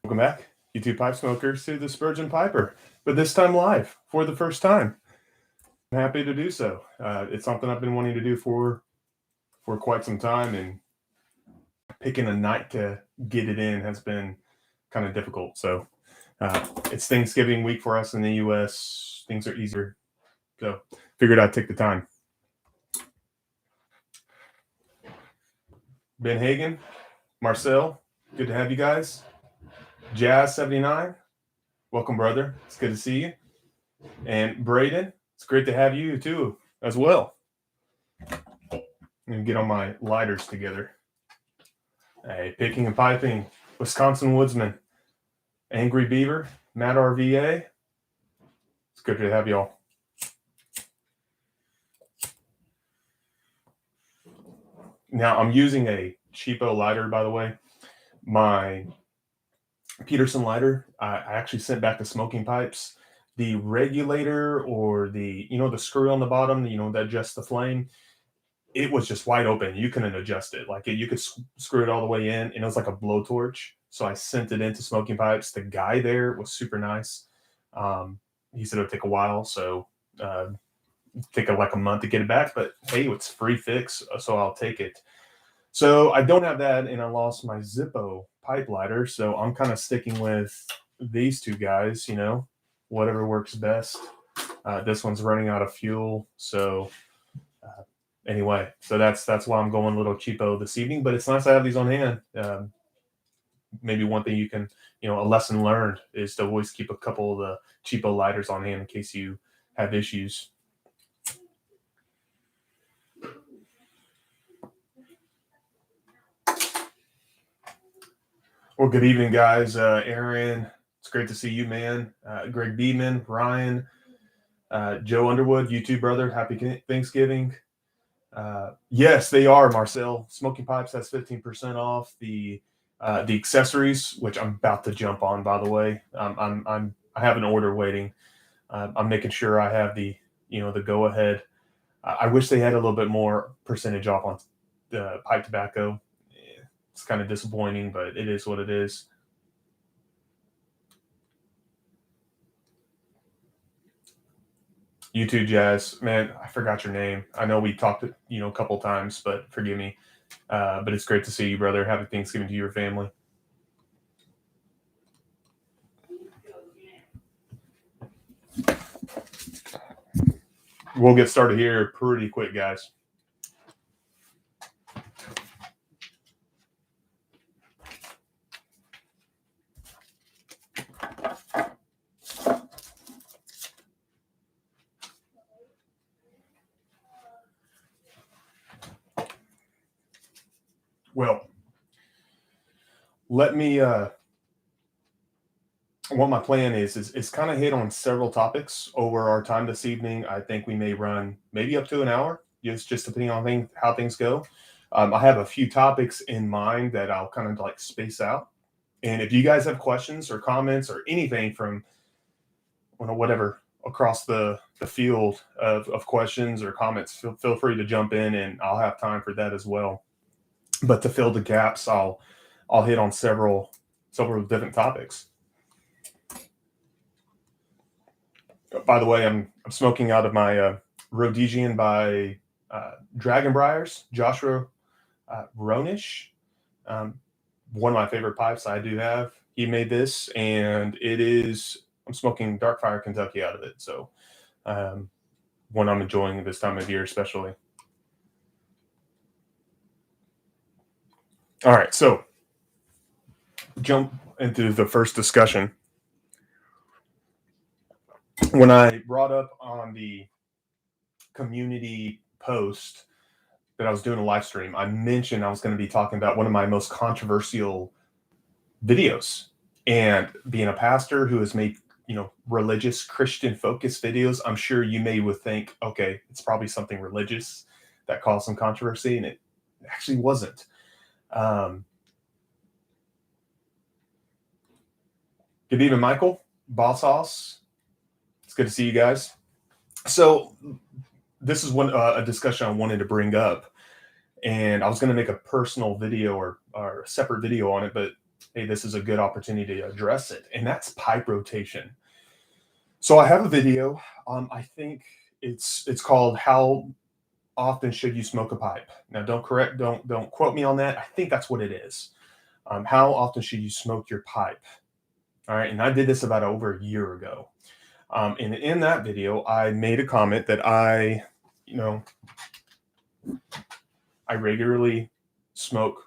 Welcome back, YouTube pipe smokers, to the Spurgeon Piper, but this time live for the first time. I'm happy to do so. It's something I've been wanting to do for quite some time, and picking a night to get it in has been kind of difficult. So it's Thanksgiving week for us in the U.S. Things are easier, so figured I'd take the time. Ben Hagen, Marcel, good to have you guys. Jazz79, welcome, brother. It's good to see you. And Braden, it's great to have you too as well. I'm gonna get all my lighters together. Hey, picking and piping, Wisconsin Woodsman, Angry Beaver, Matt RVA. It's good to have y'all. Now I'm using a cheapo lighter, by the way. My Peterson lighter, I actually sent back the smoking pipes. The regulator, or the screw on the bottom, that adjusts the flame, it was just wide open. You couldn't adjust it. Like you could screw it all the way in, and it was like a blowtorch. So I sent it into smoking pipes. The guy there was super nice. He said it would take a while, so take like a month to get it back. But hey, it's free fix, so I'll take it. So I don't have that, and I lost my Zippo pipe lighter. So I'm kind of sticking with these two guys. Whatever works best. This one's running out of fuel, so. Anyway, so that's why I'm going a little cheapo this evening, but it's nice to have these on hand. Maybe one thing you can, a lesson learned is to always keep a couple of the cheapo lighters on hand in case you have issues. Well, good evening, guys. Aaron, it's great to see you, man. Greg Beeman, Ryan, Joe Underwood, you too, brother. Happy Thanksgiving. Yes, they are, Marcel. Smoking Pipes has 15% off. The accessories, which I'm about to jump on, by the way. I have an order waiting. I'm making sure I have the go ahead. I wish they had a little bit more percentage off on the pipe tobacco. It's kind of disappointing, but it is what it is. You too, Jazz. Man, I forgot your name. I know we talked, a couple times, but forgive me. But it's great to see you, brother. Happy Thanksgiving to your family. We'll get started here pretty quick, guys. Well, let me what my plan is kind of hit on several topics over our time this evening. I think we may run maybe up to an hour, just depending on how things go. I have a few topics in mind that I'll kind of like space out. And if you guys have questions or comments or anything from whatever across the field of questions or comments, feel free to jump in, and I'll have time for that as well. But to fill the gaps, I'll hit on several different topics. By the way, I'm smoking out of my Rhodesian by Dragonbriars, Joshua Ronish. One of my favorite pipes I do have. He made this, and I'm smoking Darkfire Kentucky out of it. So one I'm enjoying this time of year especially. All right, so jump into the first discussion. When I brought up on the community post that I was doing a live stream, I mentioned I was going to be talking about one of my most controversial videos. And being a pastor who has made, religious Christian focused videos, I'm sure you would think, okay, it's probably something religious that caused some controversy, and it actually wasn't. Good evening, Michael, Boss Hoss. It's good to see you guys. So this is a discussion I wanted to bring up, and I was going to make a personal video or a separate video on it, but hey, this is a good opportunity to address it, and that's pipe rotation. So I have a video. I think it's called "How Often Should You Smoke a Pipe?" Now, don't quote me on that. I think that's what it is. How often should you smoke your pipe? All right, and I did this about over a year ago. And in that video, I made a comment that you know, I regularly smoke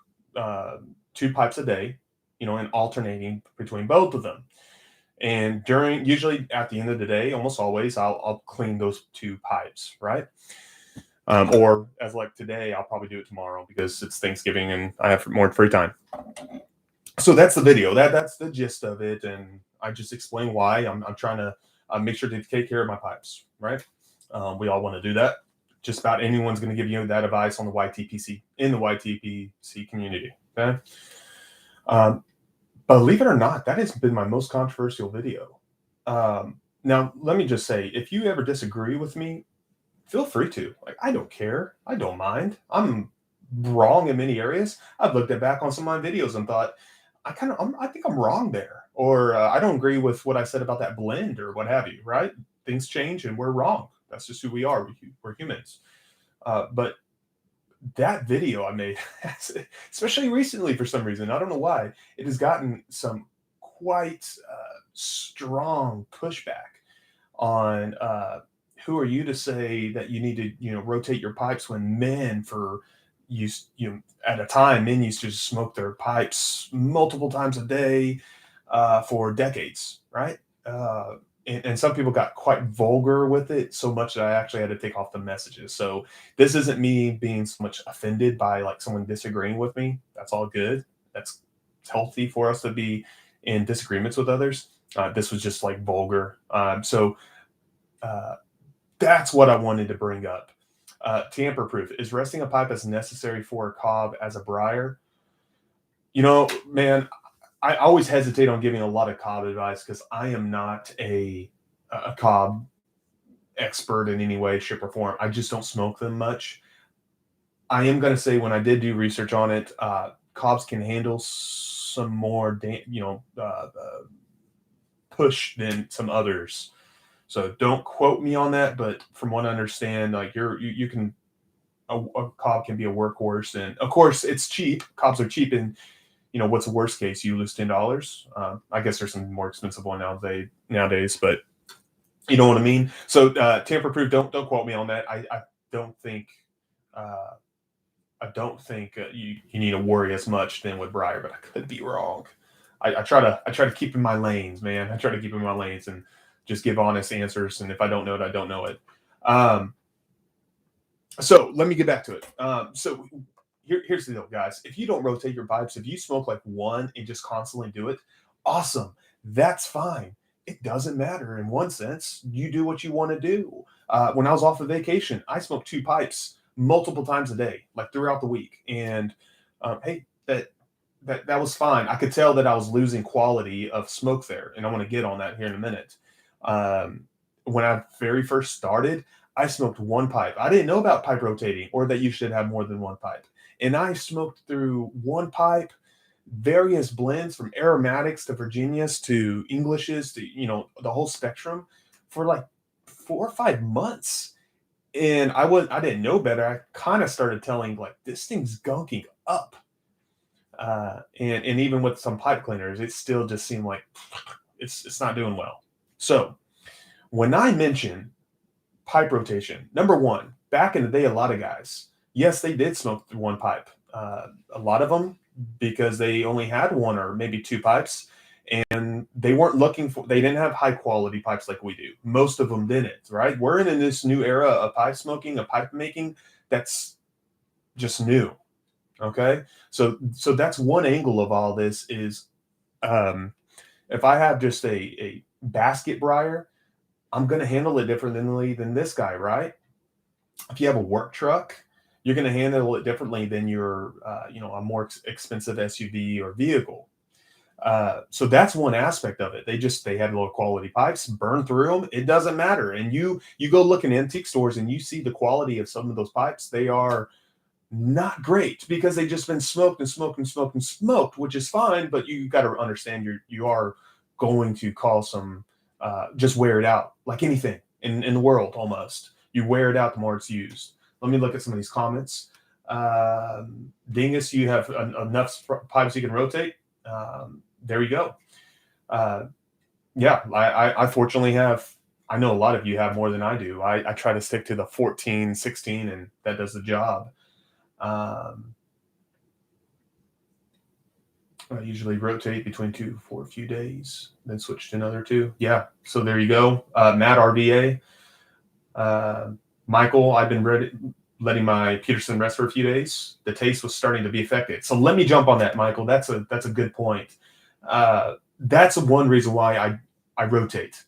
2 pipes a day, and alternating between both of them. And usually at the end of the day, almost always, I'll clean those 2 pipes, right? Or as like today, I'll probably do it tomorrow because it's Thanksgiving and I have more free time. So that's the video. That's the gist of it, and I just explain why I'm trying to make sure to take care of my pipes, right? We all want to do that. Just about anyone's going to give you that advice on the YTPC in the YTPC community. Okay. Believe it or not, that has been my most controversial video. Now, let me just say, if you ever disagree with me, feel free to. Like, I don't care. I don't mind. I'm wrong in many areas. I've looked back on some of my videos and thought, I think I'm wrong there, or I don't agree with what I said about that blend, or what have you. Right? Things change, and we're wrong. That's just who we are. We're humans. But that video I made, especially recently, for some reason, I don't know why, it has gotten some quite strong pushback on who are you to say that you need to rotate your pipes when men at a time men used to smoke their pipes multiple times a day for decades, right? And some people got quite vulgar with it, so much that I actually had to take off the messages. So this isn't me being so much offended by like someone disagreeing with me. That's all good. It's healthy for us to be in disagreements with others. This was just like vulgar. So that's what I wanted to bring up. Tamper proof. Is resting a pipe as necessary for a cob as a briar? Man, I always hesitate on giving a lot of cob advice because I am not a cob expert in any way, shape, or form. I just don't smoke them much. I am going to say, when I did do research on it, cobs can handle some more, push than some others. So don't quote me on that, but from what I understand, like you can, a cob can be a workhorse, and of course it's cheap. Cobs are cheap, and what's the worst case? You lose $10. I guess there's some more expensive one nowadays, but you know what I mean. So tamper proof. Don't quote me on that. I don't think you need to worry as much then with briar, but I could be wrong. I try to keep in my lanes, man. I try to keep in my lanes and just give honest answers. And if I don't know it, I don't know it. So let me get back to it. So here's the deal, guys. If you don't rotate your pipes, if you smoke like one and just constantly do it, awesome. That's fine. It doesn't matter in one sense. You do what you want to do. When I was off of vacation, I smoked 2 pipes multiple times a day, like throughout the week. And hey, that was fine. I could tell that I was losing quality of smoke there, and I want to get on that here in a minute. When I very first started, I smoked 1 pipe. I didn't know about pipe rotating or that you should have more than 1 pipe. And I smoked through 1 pipe, various blends from aromatics to Virginias to Englishes to, the whole spectrum for like 4 or 5 months. And I didn't know better. I kind of started telling like, this thing's gunking up. And even with some pipe cleaners, it still just seemed like it's not doing well. So when I mention pipe rotation, number one, back in the day, a lot of guys, yes, they did smoke through 1 pipe. A lot of them because they only had 1 or maybe 2 pipes, and they didn't have high quality pipes like we do. Most of them didn't, right? We're in this new era of pipe smoking, of pipe making that's just new. Okay. So that's one angle of all this is, if I have just a basket briar, I'm going to handle it differently than this guy, right? If you have a work truck, you're going to handle it differently than your, a more expensive SUV or vehicle. So that's one aspect of it. They had low quality pipes, burn through them. It doesn't matter. And you go look in antique stores and you see the quality of some of those pipes. They are not great because they just been smoked and smoked and smoked and smoked, which is fine, but you got to understand you are going to cause some just wear it out like anything in the world. Almost you wear it out the more it's used. Let me look at some of these comments. Dingus, you have enough pipes you can rotate. There you go. Yeah, I fortunately have. I know a lot of you have more than I do. I try to stick to the 14, 16, and that does the job. I usually rotate between two for a few days, then switch to another two. Yeah, so there you go. Matt RVA. Michael, I've been letting my Peterson rest for a few days. The taste was starting to be affected. So let me jump on that, Michael. That's a good point. That's one reason why I rotate,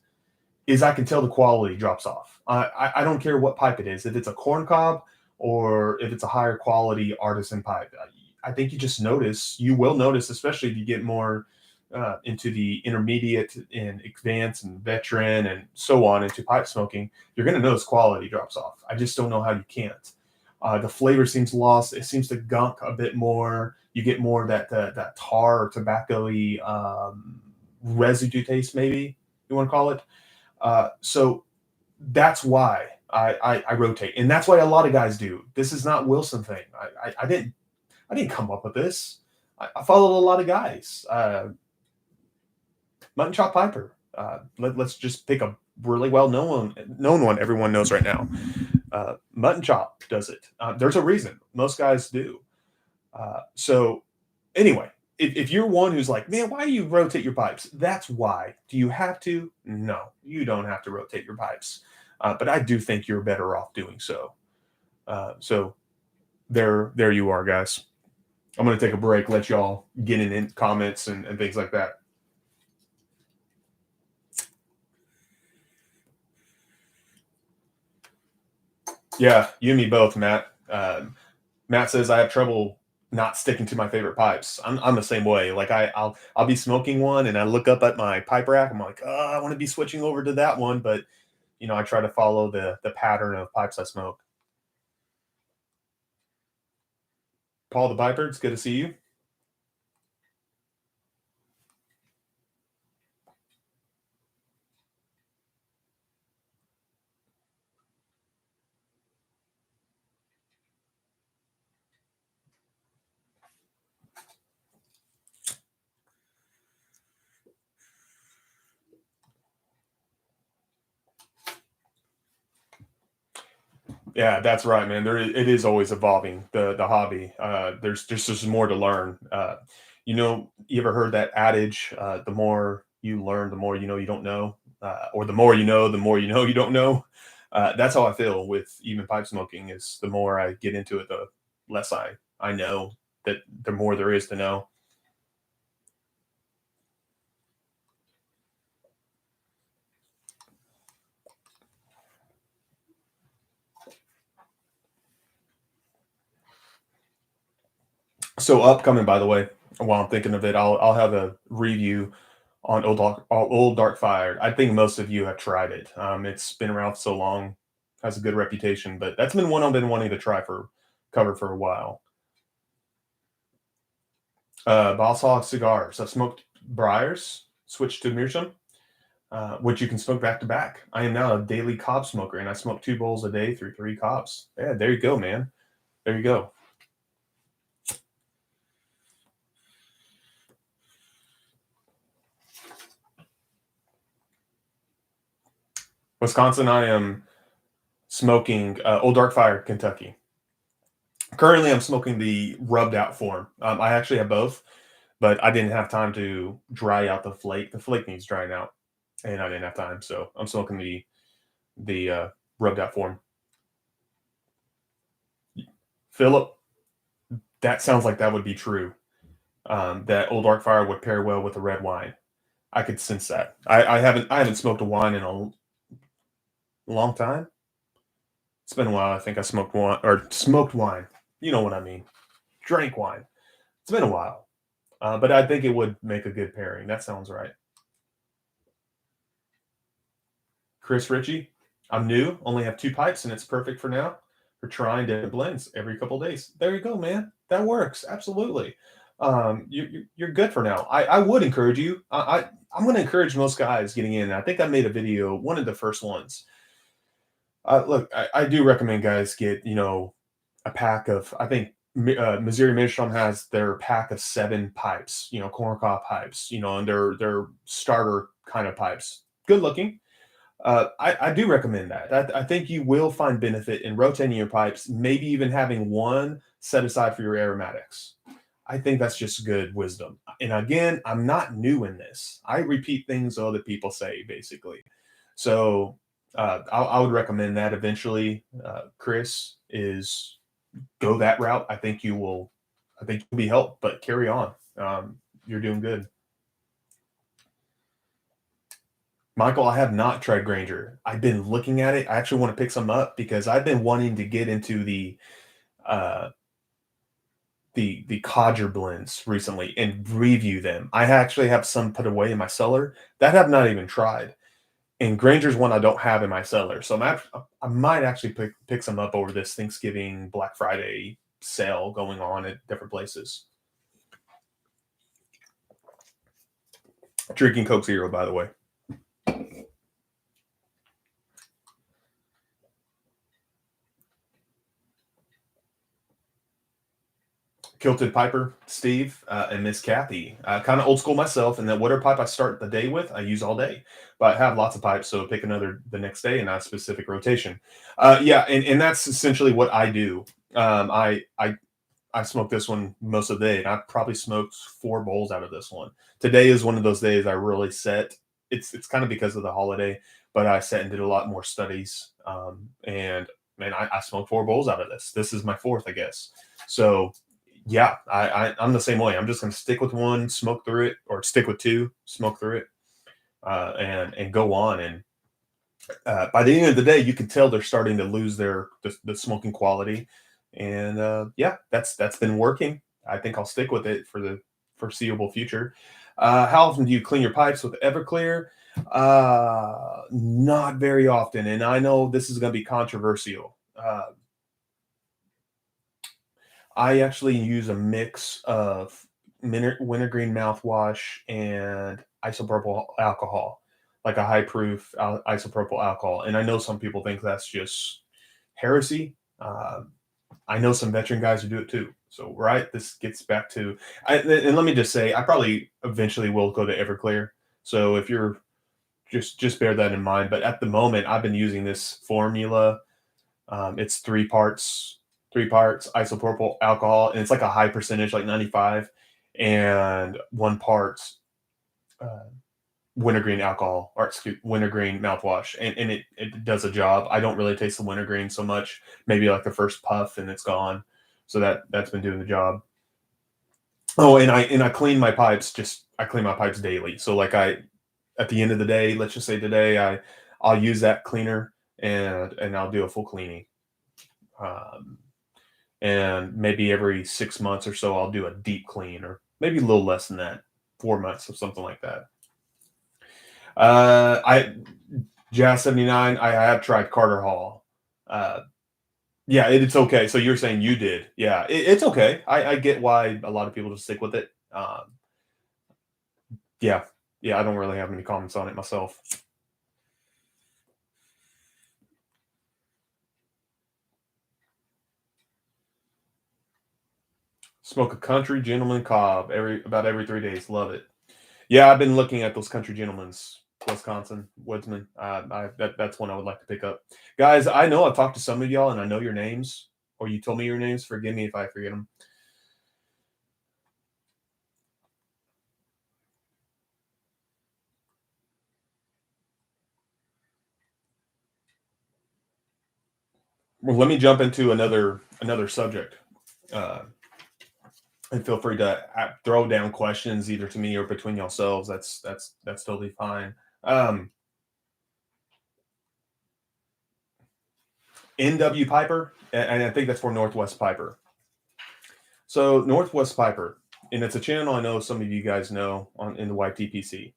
is I can tell the quality drops off. I don't care what pipe it is. If it's a corn cob or if it's a higher quality artisan pipe, I think you will notice, especially if you get more into the intermediate and advanced and veteran and so on into pipe smoking, you're going to notice quality drops off. I just don't know how you can't. The flavor seems lost. It seems to gunk a bit more. You get more of that tar or tobacco-y residue taste, maybe you want to call it. So that's why I rotate, and that's why a lot of guys do. This is not Wilson thing. I didn't come up with this. I followed a lot of guys. Mutton Chop Piper. Let's just pick a really well known one everyone knows right now. Mutton Chop does it. There's a reason. Most guys do. So anyway, if you're one who's like, man, why do you rotate your pipes? That's why. Do you have to? No, you don't have to rotate your pipes. But I do think you're better off doing so. So there you are, guys. I'm going to take a break, let y'all get in comments and things like that. Yeah, you and me both, Matt. Matt says I have trouble not sticking to my favorite pipes. I'm the same way. Like I'll be smoking one and I look up at my pipe rack. I'm like, oh, I want to be switching over to that one, but I try to follow the pattern of pipes I smoke. Paul the Piper, it's good to see you. Yeah, that's right, man. It is always evolving, the hobby. There's just more to learn. You ever heard that adage? The more you learn, the more you know you don't know, or the more you know, the more you know you don't know. That's how I feel with even pipe smoking. Is the more I get into it, the less I know. That the more there is to know. So upcoming, by the way, while I'm thinking of it, I'll have a review on Old Dark Fire. I think most of you have tried it. It's been around for so long, has a good reputation, but that's been one I've been wanting to cover for a while. Boss Hog Cigars. I've smoked Briars, switched to Meerschaum, which you can smoke back to back. I am now a daily cob smoker, and I smoke 2 bowls a day through 3 cobs. Yeah, there you go, man. There you go. Wisconsin, I am smoking Old Dark Fire, Kentucky. Currently, I'm smoking the rubbed out form. I actually have both, but I didn't have time to dry out the flake. The flake needs drying out, and I didn't have time, so I'm smoking the rubbed out form. Philip, that sounds like that would be true. That Old Dark Fire would pair well with a red wine. I could sense that. I haven't smoked a wine in a long time. It's been a while. I think I smoked wine. You know what I mean? Drank wine. It's been a while, but I think it would make a good pairing. That sounds right. Chris Ritchie, I'm new. Only have 2 pipes, and it's perfect for now. for trying different blends every couple of days. There you go, man. That works. Absolutely. You're good for now. I would encourage you. I'm going to encourage most guys getting in. I think I made a video, one of the first ones. Look, I do recommend guys get, a pack of, I think Missouri Midstrom has their pack of 7 pipes, corncob pipes, and their starter kind of pipes. Good looking. I do recommend that. I think you will find benefit in rotating your pipes, maybe even having one set aside for your aromatics. I think that's just good wisdom. And again, I'm not new in this. I repeat things other people say, basically. So I would recommend that eventually, Chris, is go that route. I think you'll be helped, but carry on. You're doing good. Michael, I have not tried Granger. I've been looking at it. I actually want to pick some up because I've been wanting to get into the codger blends recently and review them. I actually have some put away in my cellar that I have not even tried. And Granger's one I don't have in my cellar. So I might actually pick some up over this Thanksgiving Black Friday sale going on at different places. Drinking Coke Zero, by the way. Kilted Piper, Steve, and Miss Kathy. Kind of old school myself, and that whatever pipe I start the day with, I use all day. But I have lots of pipes, so pick another the next day, and not a specific rotation. Yeah, and that's essentially what I do. I smoked this one most of the day, and I probably smoked 4 bowls out of this one. Today is one of those days I really set. It's kind of because of the holiday, but I sat and did a lot more studies. And man, I smoked 4 bowls out of this. This is my 4th, I guess. So yeah, I'm the same way. I'm just going to stick with one, smoke through it, or stick with 2, smoke through it, and go on. And by the end of the day, you can tell they're starting to lose the smoking quality. And yeah, that's been working. I think I'll stick with it for the foreseeable future. How often do you clean your pipes with Everclear? Not very often, and I know this is going to be controversial. I actually use a mix of wintergreen mouthwash and isopropyl alcohol, like a high proof isopropyl alcohol. And I know some people think that's just heresy. I know some veteran guys who do it too. So, right, this gets back to, and let me just say, I probably eventually will go to Everclear. So if you're just bear that in mind. But at the moment, I've been using this formula. It's 3 parts isopropyl alcohol, and it's like a high percentage, like 95, and 1 part wintergreen alcohol, or wintergreen mouthwash, and it does a job. I don't really taste the wintergreen so much. Maybe like the first puff and it's gone. So that's been doing the job. Oh, and I clean my pipes. I clean my pipes daily. So like at the end of the day, let's just say today, I'll use that cleaner and I'll do a full cleaning. And maybe every 6 months or so, I'll do a deep clean, or maybe a little less than that, 4 months or something like that. Jazz 79, I have tried Carter Hall. Yeah, it's okay. So you're saying you did. Yeah, it's okay. I get why a lot of people just stick with it. Yeah, I don't really have any comments on it myself. Smoke a Country Gentleman cob about every 3 days. Love it. Yeah, I've been looking at those Country Gentlemen's, Wisconsin Woodsman. That's one I would like to pick up. Guys, I know I've talked to some of y'all, and I know your names, or you told me your names. Forgive me if I forget them. Well, let me jump into another subject. And feel free to throw down questions either to me or between yourselves. That's totally fine. NW Piper, and I think that's for Northwest Piper. So Northwest Piper, and it's a channel I know some of you guys know in the YTPC.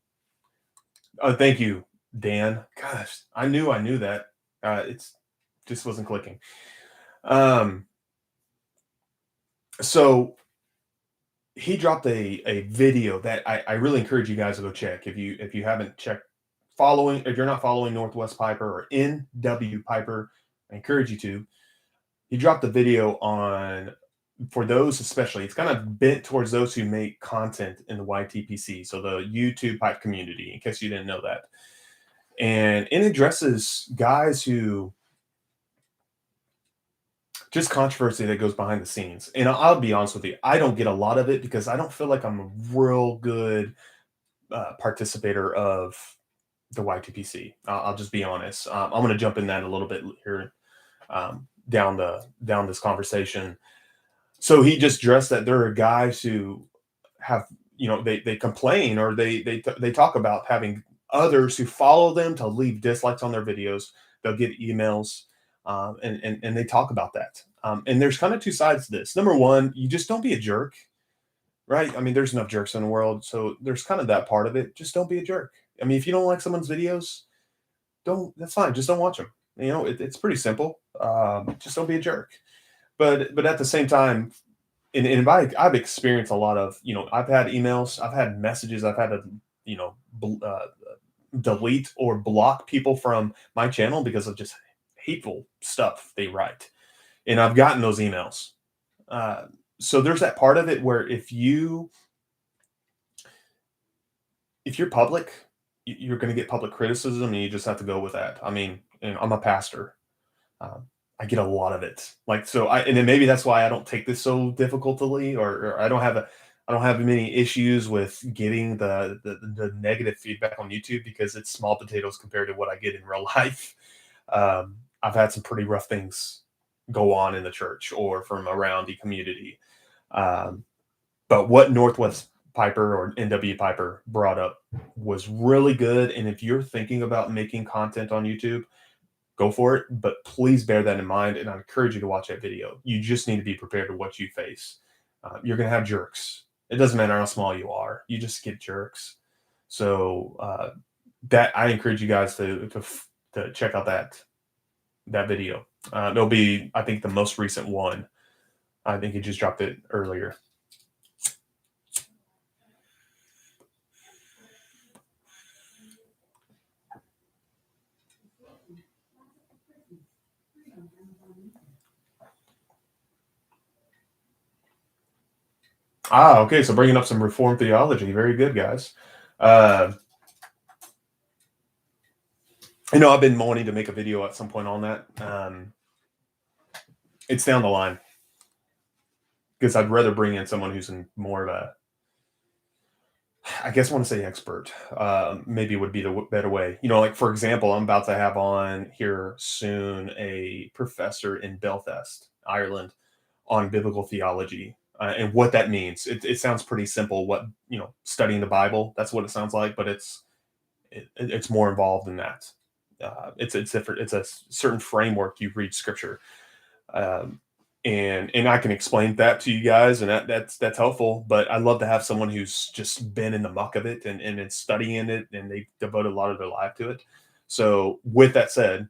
Thank you, Dan. Gosh, I knew that. It's just wasn't clicking. Um, so he dropped a video that I really encourage you guys to go check if you haven't checked following if you're not following Northwest Piper or NW Piper, I encourage you to. He dropped a video on for those especially. It's kind of bent towards those who make content in the YTPC, so the YouTube pipe community. In case you didn't know that, and it addresses guys who just controversy that goes behind the scenes. And I'll be honest with you, I don't get a lot of it because I don't feel like I'm a real good participator of the YTPC. I'll just be honest. I'm going to jump in that a little bit here down this conversation. So he just addressed that there are guys who have, they complain or they talk about having others who follow them to leave dislikes on their videos. They'll get emails, and they talk about that. And there's kind of two sides to this. Number one, you just don't be a jerk, right? I mean, there's enough jerks in the world, so there's kind of that part of it. Just don't be a jerk. I mean, if you don't like someone's videos, don't. That's fine. Just don't watch them. It's pretty simple. Just don't be a jerk. But at the same time, and I've experienced a lot of, I've had emails, I've had messages, I've had to, delete or block people from my channel because of just hateful stuff they write. And I've gotten those emails. So there's that part of it where if you're public, you're going to get public criticism and you just have to go with that. I mean, I'm a pastor. I get a lot of it. And then maybe that's why I don't take this so difficultly, or I don't have many issues with getting the negative feedback on YouTube because it's small potatoes compared to what I get in real life. I've had some pretty rough things go on in the church or from around the community. But what Northwest Piper or NW Piper brought up was really good. And if you're thinking about making content on YouTube, go for it. But please bear that in mind. And I encourage you to watch that video. You just need to be prepared to what you face. You're going to have jerks. It doesn't matter how small you are. You just get jerks. So that I encourage you guys to check out that video. It'll be, I think, the most recent one. I think he just dropped it earlier. Okay. So bringing up some Reformed theology. Very good, guys. I've been wanting to make a video at some point on that. It's down the line because I'd rather bring in someone who's in more of a, I guess I want to say expert, maybe would be the better way. Like, for example, I'm about to have on here soon a professor in Belfast, Ireland, on biblical theology and what that means. It sounds pretty simple. Studying the Bible, that's what it sounds like, but it's more involved than that. It's different. It's a certain framework you read scripture. And I can explain that to you guys, and that's helpful. But I'd love to have someone who's just been in the muck of it and is studying it, and they devote a lot of their life to it. So with that said,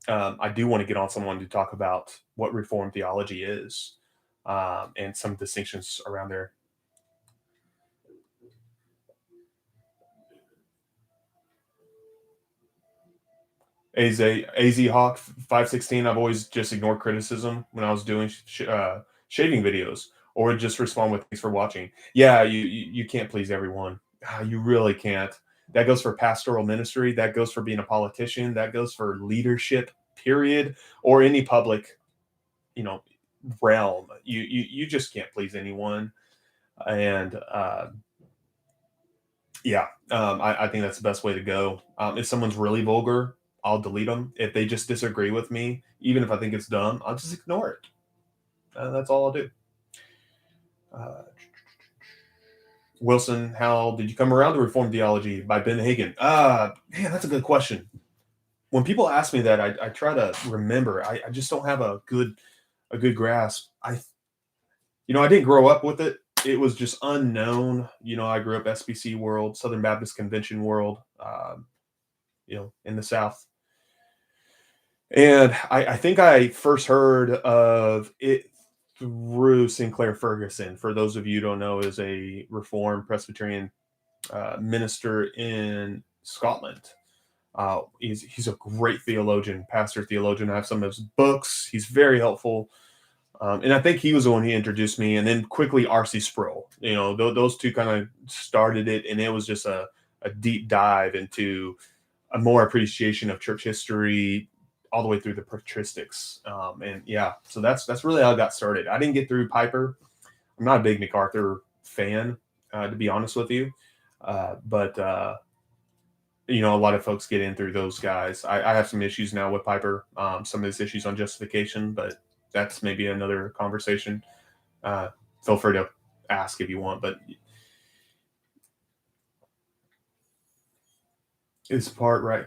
I do want to get on someone to talk about what Reformed theology is, and some distinctions around there. AZ Hawk 516. I've always just ignored criticism when I was doing shaving videos, or just respond with thanks for watching. Yeah, you can't please everyone. You really can't. That goes for pastoral ministry. That goes for being a politician. That goes for leadership, period, or any public, realm. You just can't please anyone. And I think that's the best way to go. If someone's really vulgar, I'll delete them. If they just disagree with me, even if I think it's dumb, I'll just ignore it. That's all I'll do. Wilson, how did you come around to Reformed theology by Ben Hagin? Man, that's a good question. When people ask me that, I try to remember. I just don't have a good grasp. I didn't grow up with it. It was just unknown. I grew up SBC world, Southern Baptist Convention world, in the South. And I think I first heard of it through Sinclair Ferguson. For those of you who don't know, is a Reformed Presbyterian minister in Scotland. He's a great theologian, pastor theologian. I have some of his books. He's very helpful. And I think he was the one who introduced me, and then quickly R.C. Sproul. Those two kind of started it, and it was just a deep dive into a more appreciation of church history, all the way through the patristics. And yeah, so that's really how I got started. I didn't get through Piper. I'm not a big MacArthur fan, to be honest with you, but a lot of folks get in through those guys. I have some issues now with Piper, some of his issues on justification, but that's maybe another conversation. Feel free to ask if you want, but this part right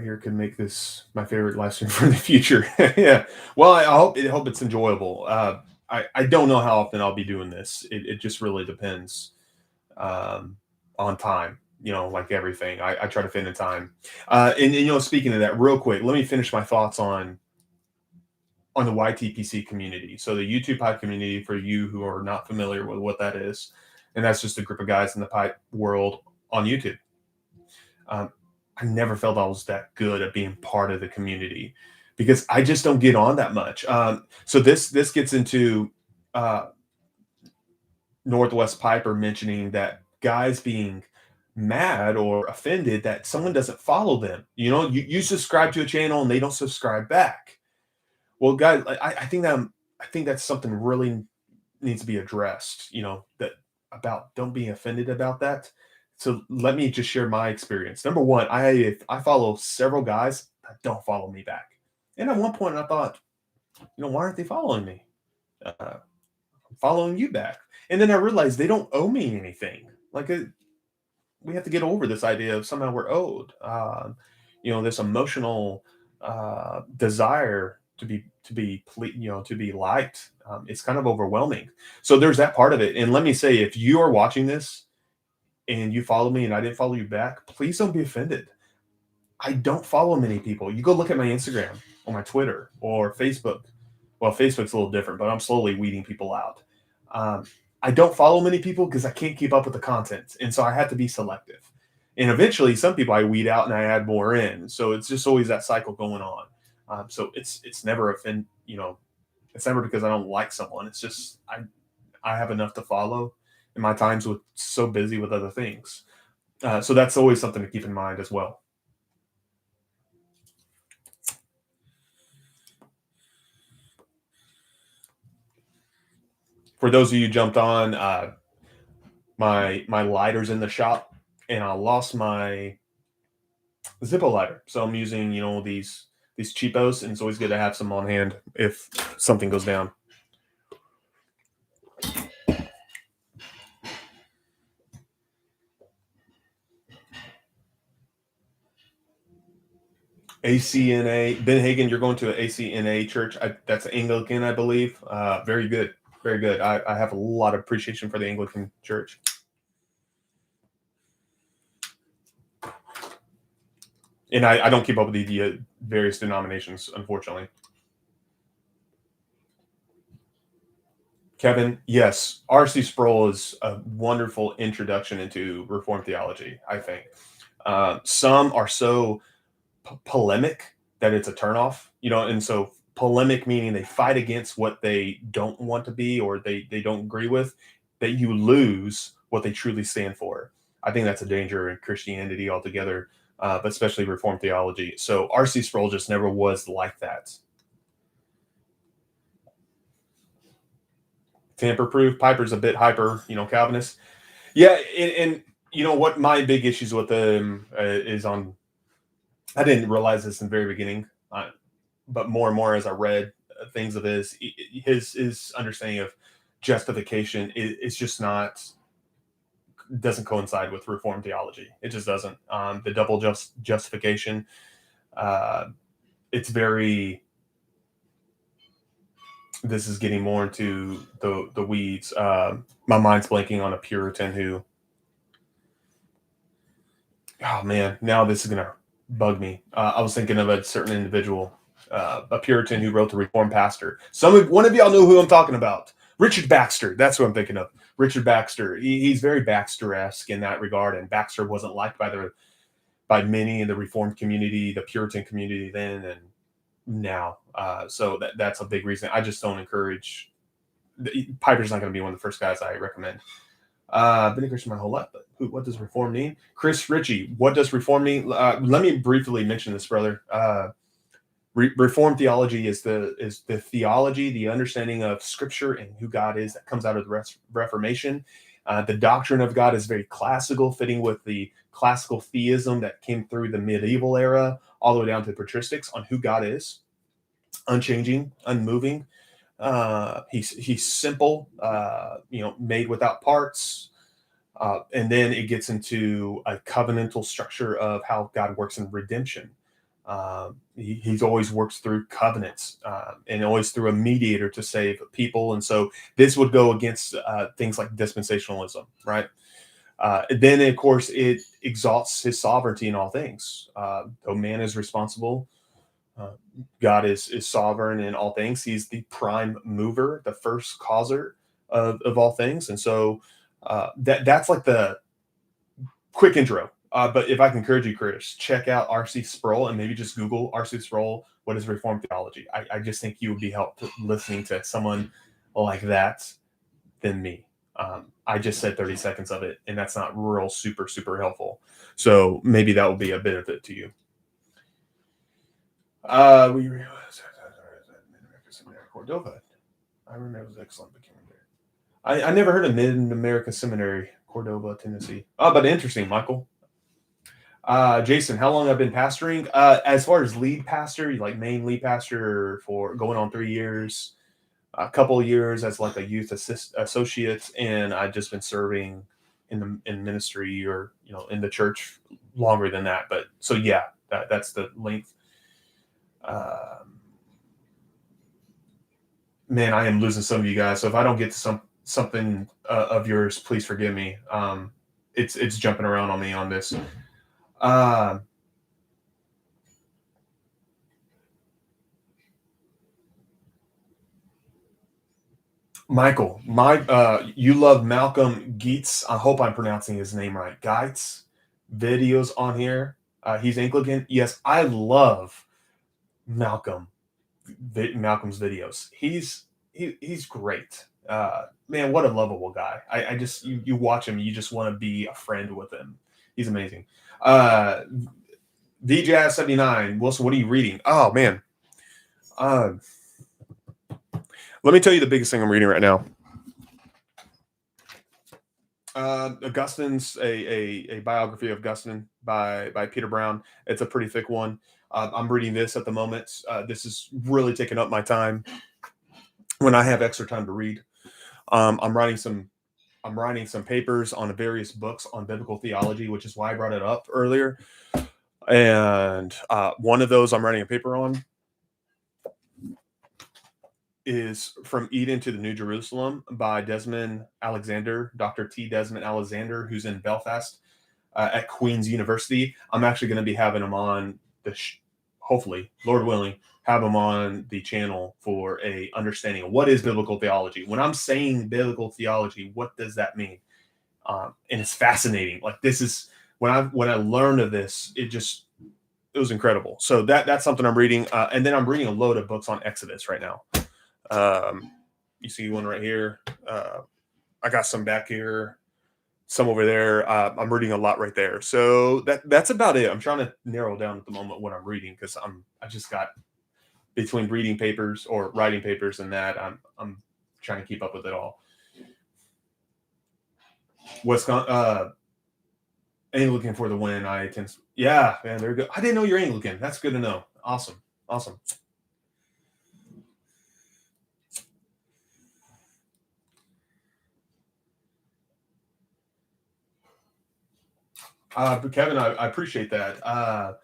here can make this my favorite live stream for the future. Yeah. Well, I hope it's enjoyable. I don't know how often I'll be doing this. It just really depends on time. Like everything, I try to fit in time. And speaking of that, real quick, let me finish my thoughts on the YTPC community. So the YouTube pipe community, for you who are not familiar with what that is, and that's just a group of guys in the pipe world on YouTube. I never felt I was that good at being part of the community because I just don't get on that much. So this gets into Northwest Piper mentioning that guys being mad or offended that someone doesn't follow them. You subscribe to a channel and they don't subscribe back. Well, guys, I think that's something really needs to be addressed. That about don't be offended about that. So let me just share my experience. Number one, I follow several guys that don't follow me back, and at one point I thought, why aren't they following me? I'm following you back, and then I realized they don't owe me anything. Like we have to get over this idea of somehow we're owed. This emotional desire to be liked. It's kind of overwhelming. So there's that part of it. And let me say, if you are watching this and you follow me and I didn't follow you back, please don't be offended. I don't follow many people. You go look at my Instagram or my Twitter or Facebook. Well, Facebook's a little different, but I'm slowly weeding people out. I don't follow many people because I can't keep up with the content. And so I have to be selective. And eventually some people I weed out and I add more in. So it's just always that cycle going on. So it's never it's never because I don't like someone. It's just I have enough to follow, and my time's so busy with other things. So that's always something to keep in mind as well. For those of you who jumped on, my lighter's in the shop, and I lost my Zippo lighter, so I'm using these cheapos, and it's always good to have some on hand if something goes down. ACNA. Ben Hagen, you're going to an ACNA church. That's Anglican, I believe. Very good. Very good. I have a lot of appreciation for the Anglican church. And I don't keep up with the various denominations, unfortunately. Kevin, yes, R.C. Sproul is a wonderful introduction into Reformed theology, I think. Some are so polemic that it's a turnoff, and so polemic meaning they fight against what they don't want to be or they don't agree with, that you lose what they truly stand for. I think that's a danger in Christianity altogether, but especially Reformed theology. So R.C. Sproul just never was like that. Tamper-proof. Piper's a bit hyper, Calvinist. Yeah, and what my big issues with him is on. I didn't realize this in the very beginning, but more and more as I read things of his understanding of justification is just doesn't coincide with Reformed theology. It just doesn't. The double justification. It's very. This is getting more into the weeds. My mind's blanking on a Puritan who. Oh man, now this is gonna bug me. I was thinking of a certain individual. a Puritan who wrote the Reformed Pastor. One of y'all know who I'm talking about. Richard Baxter. That's what I'm thinking of. Richard Baxter. He's very Baxter-esque in that regard, and Baxter wasn't liked by many in the Reformed community, the Puritan community then and now. So that's a big reason. I just don't encourage. Piper's not going to be one of the first guys I recommend. Been a Christian my whole life, but what does reform mean? Chris Ritchie, what does reform mean? Let me briefly mention this, brother. Reformed theology is the theology, the understanding of Scripture and who God is that comes out of the Reformation. The doctrine of God is very classical, fitting with the classical theism that came through the medieval era, all the way down to the patristics on who God is, unchanging, unmoving. He's simple, made without parts. And then it gets into a covenantal structure of how God works in redemption. He's always works through covenants and always through a mediator to save people. And so this would go against things like dispensationalism, right? Then, of course, it exalts his sovereignty in all things. Though man is responsible, God is sovereign in all things. He's the prime mover, the first causer of all things. And so that's like the quick intro. But if I can encourage you, Chris, check out R.C. Sproul and maybe just Google R.C. Sproul, what is Reformed theology? I just think you would be helped listening to someone like that than me. I just said 30 seconds of it, and that's not real super, super helpful. So maybe that will be a benefit to you. We realized Seminary Cordova. I remember it was excellent. I never heard of Mid-America Seminary, Cordova, Tennessee. Oh, but interesting, Michael. Jason, how long I've been pastoring? As far as lead pastor, like main lead pastor for going on 3 years, a couple of years as like a youth associate, and I've just been serving in ministry or in the church longer than that. But so yeah, that's the length. Man, I am losing some of you guys. So if I don't get to something of yours, please forgive me. It's jumping around on me on this. Michael, you love Malcolm Geets. I hope I'm pronouncing his name right. Geets videos on here. He's Anglican. Yes, I love Malcolm's videos. He's great. Man, what a lovable guy. I just you watch him, you just want to be a friend with him. He's amazing. VJazz79, Wilson, what are you reading? Oh man. Let me tell you the biggest thing I'm reading right now. Augustine's a biography of Augustine by Peter Brown. It's a pretty thick one. I'm reading this at the moment. This is really taking up my time when I have extra time to read. I'm writing some papers on various books on biblical theology, which is why I brought it up earlier. And one of those I'm writing a paper on is From Eden to the New Jerusalem by Desmond Alexander, Dr. T. Desmond Alexander, who's in Belfast at Queen's University. I'm actually going to be having him on hopefully, Lord willing, have him on the channel for a understanding of what is biblical theology. When I'm saying biblical theology, what does that mean? And it's fascinating. Like this is when I learned of this, it was incredible. So that's something I'm reading. And then I'm reading a load of books on Exodus right now. You see one right here. I got some back here, some over there. I'm reading a lot right there. So that's about it. I'm trying to narrow down at the moment what I'm reading because I just got between reading papers or writing papers and that I'm trying to keep up with it all. Wisconsin, Anglican for the win. Yeah, man, they're good. I didn't know you're Anglican. That's good to know. Awesome. But Kevin, I appreciate that. I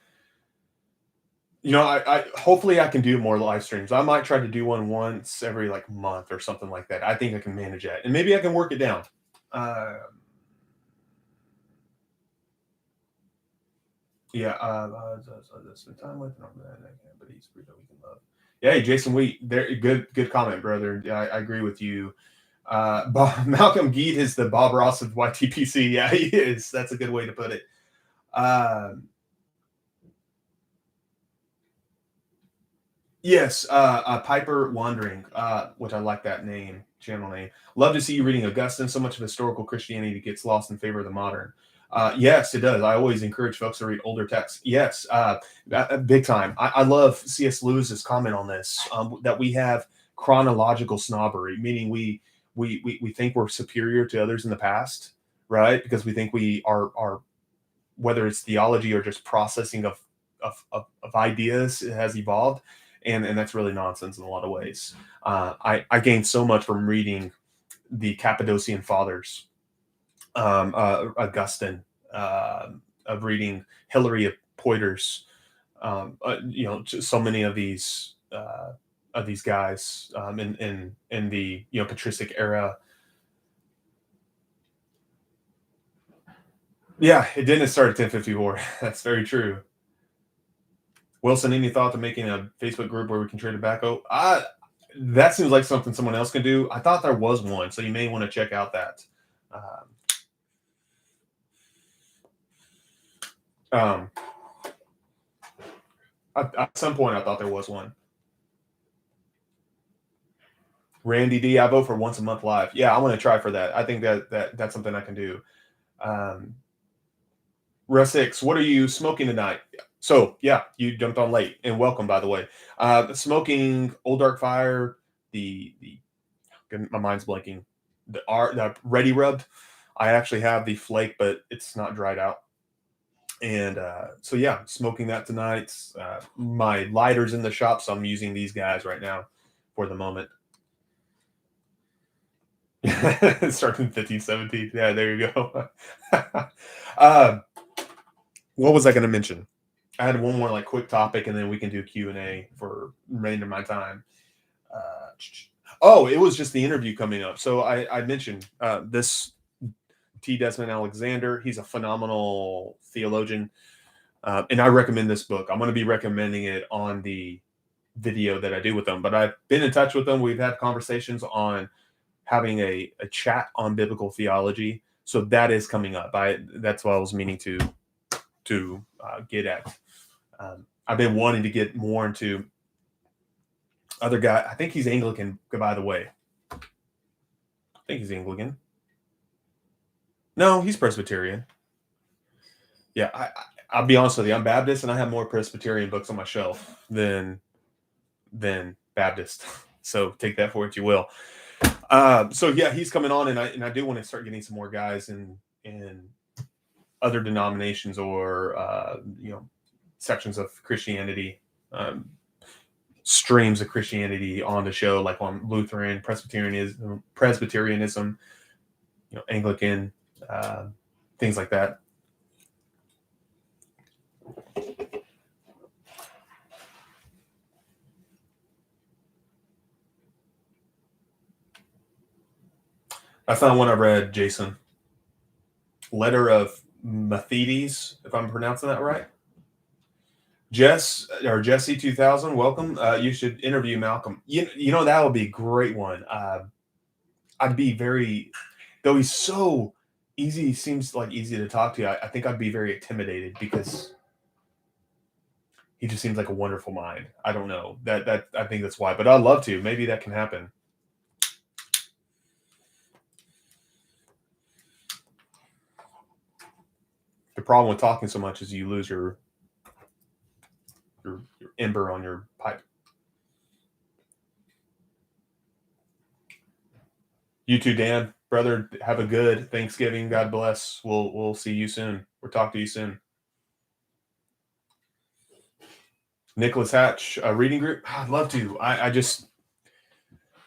hopefully I can do more live streams. I might try to do one once every month or something like that. I think I can manage that, and maybe I can work it down. Yeah, spend time with, but he's pretty we can love. Yeah, hey, Jason Wheat, there, good comment, brother. Yeah, I agree with you. Malcolm Geet is the Bob Ross of YTPC. Yeah, he is. That's a good way to put it. Yes, Piper Wandering, which I like that name, channel name. Love to see you reading Augustine. So much of historical Christianity gets lost in favor of the modern. Yes, it does. I always encourage folks to read older texts. Yes, big time. I love C.S. Lewis's comment on this, that we have chronological snobbery, meaning we think we're superior to others in the past, right? Because we think we are whether it's theology or just processing of ideas, it has evolved, and that's really nonsense in a lot of ways. I gained so much from reading the Cappadocian Fathers, Augustine, of reading Hilary of Poitiers, so many of these guys, in the patristic era. Yeah, it didn't start at 1054. That's very true. Wilson, any thought to making a Facebook group where we can trade tobacco? That seems like something someone else can do. I thought there was one, so you may want to check out that. Um, at some point, I thought there was one. Randy D, I vote for once a month live. Yeah, I want to try for that. I think that's something I can do. Russ Hicks, what are you smoking tonight? So yeah, you jumped on late, and welcome, by the way. Smoking Old Dark Fire, the my mind's blanking. The Ready Rubbed. I actually have the flake, but it's not dried out. And so yeah, smoking that tonight. My lighter's in the shop, so I'm using these guys right now for the moment. Starting 15, 17. Yeah, there you go. What was I going to mention? I had one more like quick topic, and then we can do Q&A for remainder of my time. It was just the interview coming up. So I mentioned this T. Desmond Alexander. He's a phenomenal theologian, and I recommend this book. I'm going to be recommending it on the video that I do with them. But I've been in touch with them. We've had conversations on having a chat on biblical theology. So that is coming up. That's what I was meaning to get at. I've been wanting to get more into other guy. I think he's Anglican, by the way. I think he's Anglican. No, he's Presbyterian. Yeah, I'll be honest with you. I'm Baptist, and I have more Presbyterian books on my shelf than Baptist. So take that for what you will. So yeah, he's coming on, and I do want to start getting some more guys in other denominations or sections of Christianity, streams of Christianity on the show, like on Lutheran, Presbyterianism, Anglican, things like that. That's not one I read, Jason. Letter of Mathetes, if I'm pronouncing that right. Jesse 2000, welcome. You should interview Malcolm. That would be a great one. I'd be very, though he's so easy, seems like easy to talk to. I think I'd be very intimidated because he just seems like a wonderful mind. I don't know that I think that's why, but I'd love to. Maybe that can happen. The problem with talking so much is you lose your ember on your pipe. You too, Dan, brother. Have a good Thanksgiving. God bless. We'll see you soon. We'll talk to you soon. Nicholas Hatch, a reading group. I'd love to.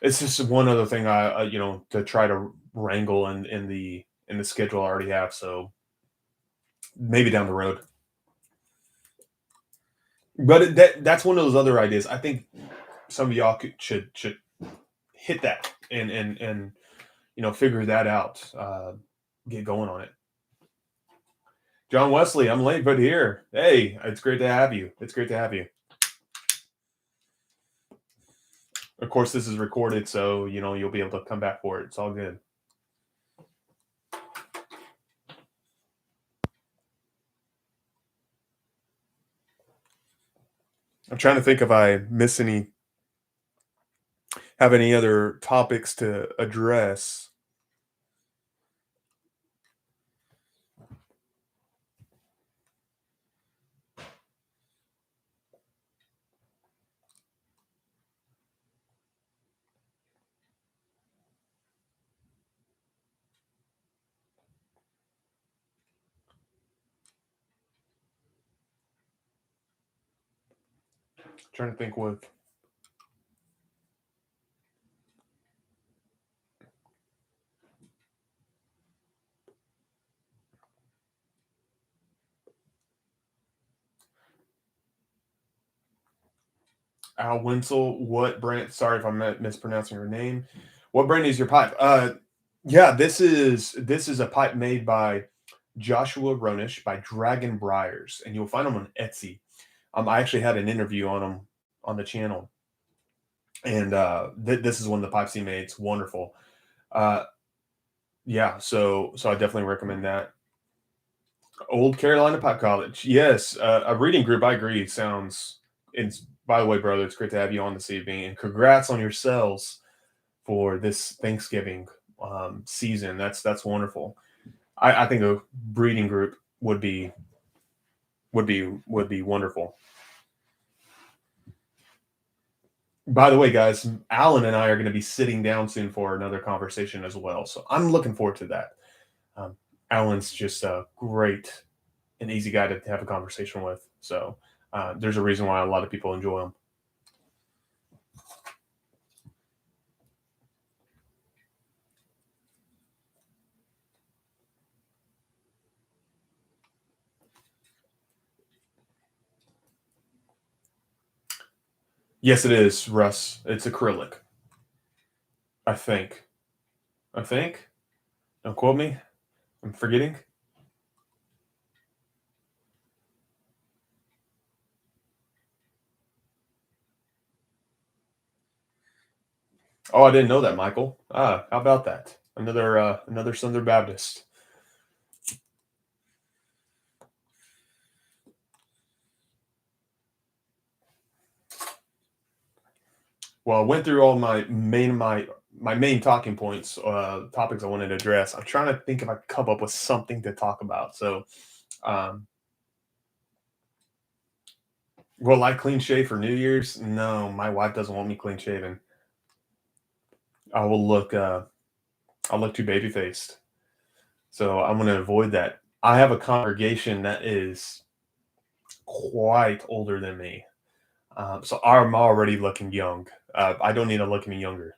It's just one other thing to try to wrangle in the schedule I already have. So maybe down the road. But that's one of those other ideas. I think some of y'all should hit that and figure that out. Get going on it. John Wesley, I'm late, but here. Hey, it's great to have you. It's great to have you. Of course, this is recorded, so you'll be able to come back for it. It's all good. I'm trying to think if I have any other topics to address. Trying to think with Al Winsel. What brand? Sorry if I'm mispronouncing your name. What brand is your pipe? Yeah, this is a pipe made by Joshua Ronish by Dragon Briars, and you'll find them on Etsy. I actually had an interview on them on the channel, and this is one of the pipes he made. It's wonderful. Yeah, so I definitely recommend that. Old Carolina Pipe College, yes, a reading group. I agree. Sounds. It's by the way, brother. It's great to have you on this evening, and congrats on yourselves for this Thanksgiving season. That's wonderful. I think a breeding group would be wonderful. By the way, guys, Alan and I are going to be sitting down soon for another conversation as well. So I'm looking forward to that. Um, Alan's just a great and easy guy to have a conversation with. So there's a reason why a lot of people enjoy him. Yes, it is, Russ. It's acrylic. I think. I think. Don't quote me. I'm forgetting. Oh, I didn't know that, Michael. How about that? Another Southern Baptist. Well, I went through all my main talking points, topics I wanted to address. I'm trying to think if I could come up with something to talk about. So, um, will I clean shave for New Year's? No, my wife doesn't want me clean shaven. I will look. I'll look too baby faced. So I'm going to avoid that. I have a congregation that is quite older than me, so I'm already looking young. I don't need to look any younger.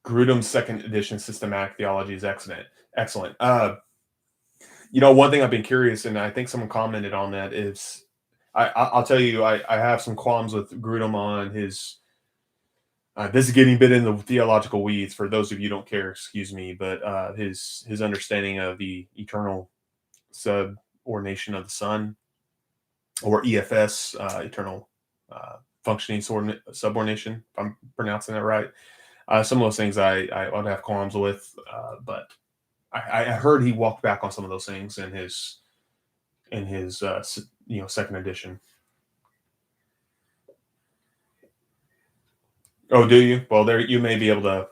Grudem's second edition systematic theology is excellent. Excellent. One thing I've been curious, and I think someone commented on that, is I'll tell you, I have some qualms with Grudem on his. This is getting a bit into the theological weeds. For those of you who don't care, excuse me, but his understanding of the eternal subordination of the Son, or EFS, eternal functioning subordination, if I'm pronouncing that right. Some of those things I would have qualms with, but I heard he walked back on some of those things in his second edition. Oh, do you? Well, there you may be able to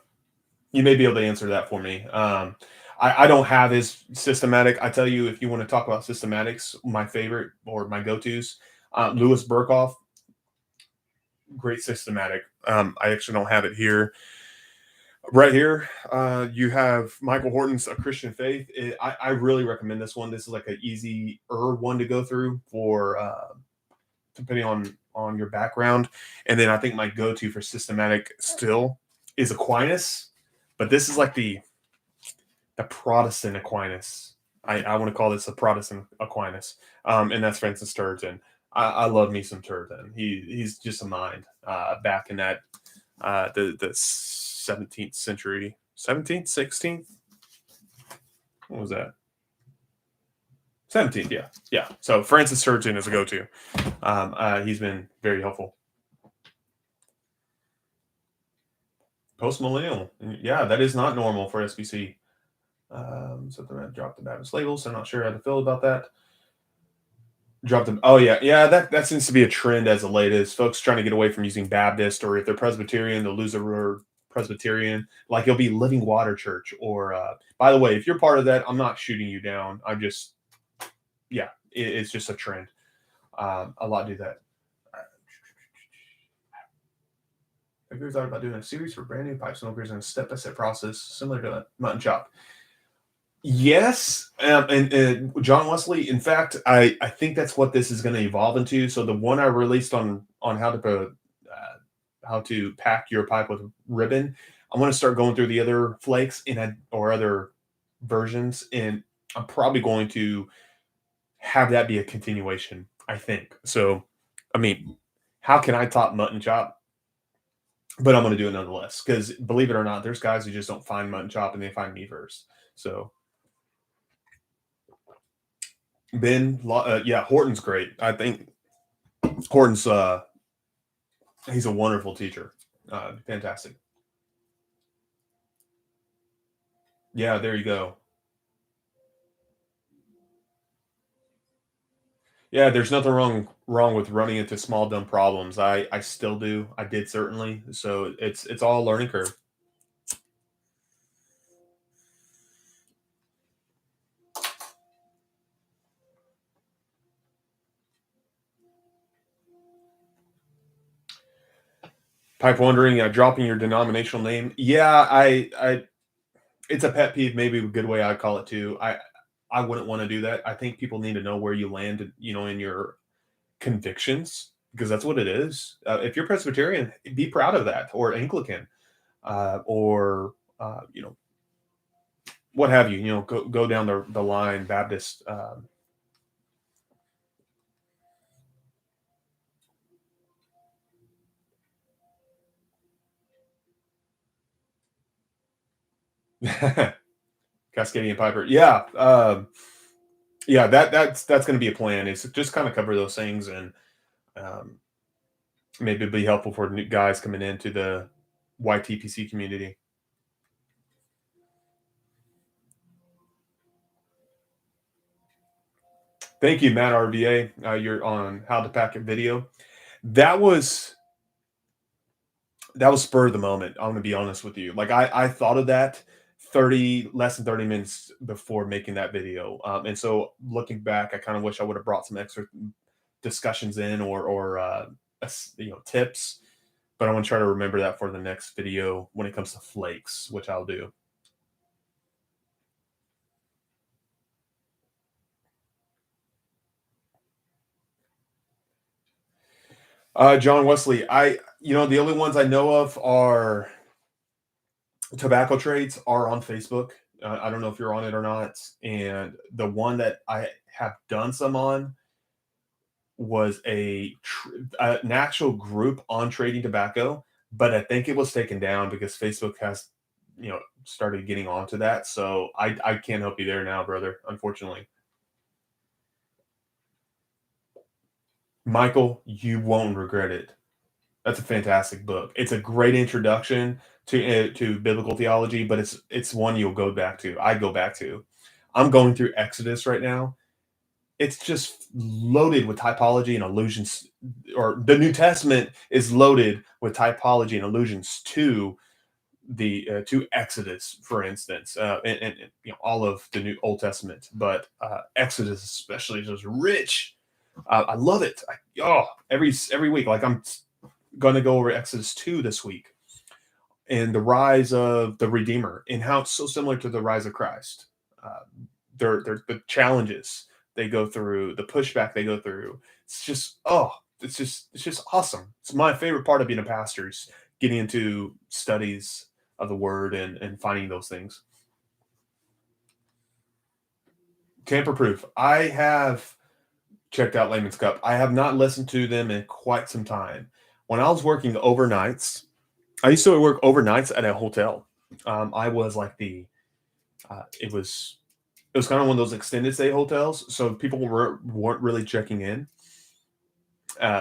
answer that for me. I don't have his systematic. I tell you, if you want to talk about systematics, my favorite or my go-tos, Louis Burkhoff, great systematic. I actually don't have it here. Right here, you have Michael Horton's A Christian Faith. I really recommend this one. This is like an easy one to go through for depending on your background. And then I think my go-to for systematic still is Aquinas, but this is like the Protestant Aquinas. I want to call this a Protestant Aquinas, and that's Francis Turretin. I love me some Turretin. He's just a mind back in that the 17th century, 17th, 16th. What was that? 17th, yeah. So Francis Surgeon is a go-to. He's been very helpful. Post-millennial. Yeah, that is not normal for SBC. So they're going to drop the Baptist label, so I'm not sure how to feel about that. Drop them. Oh, yeah. That seems to be a trend as of late. Is folks trying to get away from using Baptist, or if they're Presbyterian, they'll lose the word Presbyterian. Like it'll be Living Water Church. Or by the way, if you're part of that, I'm not shooting you down. I'm just, yeah, it's just a trend. A lot do that. Have you ever thought about doing a series for brand new pipe smokers and a step-by-step process similar to Mutton Chop? Yes, and John Wesley. In fact, I think that's what this is going to evolve into. So the one I released on how to pack your pipe with ribbon, I'm going to start going through the other flakes or other versions, and I'm probably going to have that be a continuation. I think so. I mean, how can I top Mutton Chop? But I'm going to do it nonetheless because, believe it or not, there's guys who just don't find Mutton Chop and they find me first. So Ben, yeah, Horton's great. I think Horton's he's a wonderful teacher. Fantastic. Yeah, there you go. Yeah, there's nothing wrong with running into small dumb problems. I still do. I did certainly. So it's all a learning curve. Pipe wondering, dropping your denominational name. Yeah, I it's a pet peeve, maybe a good way I'd call it too. I wouldn't want to do that. I think people need to know where you land, in your convictions, because that's what it is. If you're Presbyterian, be proud of that, or Anglican, or what have you. Go down the line. Baptist. Cascadian Piper. Yeah. Yeah. That's going to be a plan. Is just kind of cover those things, and um, maybe be helpful for new guys coming into the YTPC community. Thank you, Matt RVA. You're on How to Pack It video. That was spur of the moment. I'm gonna be honest with you. Like I thought of that less than 30 minutes before making that video. And so looking back, I kind of wish I would have brought some extra discussions in, or tips. But I want to try to remember that for the next video when it comes to flakes, which I'll do. John Wesley, the only ones I know of are tobacco trades are on Facebook. I don't know if you're on it or not. And the one that I have done some on was an actual group on trading tobacco, but I think it was taken down because Facebook has, started getting onto that. So I can't help you there now, brother, unfortunately. Michael, you won't regret it. That's a fantastic book. It's a great introduction to biblical theology, but it's one you'll go back to. I go back to. I'm going through Exodus right now. It's just loaded with typology and allusions, or the New Testament is loaded with typology and allusions to the to Exodus, for instance, and all of the New Old Testament, but Exodus especially is just rich. I love it. Every week, like I'm going to go over Exodus 2 this week, and the rise of the Redeemer, and how it's so similar to the rise of Christ. They're the challenges they go through, the pushback they go through. It's just it's just awesome. It's my favorite part of being a pastor, is getting into studies of the Word and finding those things. Tamper Proof. I have checked out Layman's Cup. I have not listened to them in quite some time. When I was working overnights, I used to work overnights at a hotel. I was like it was it was kind of one of those extended stay hotels, so people weren't really checking in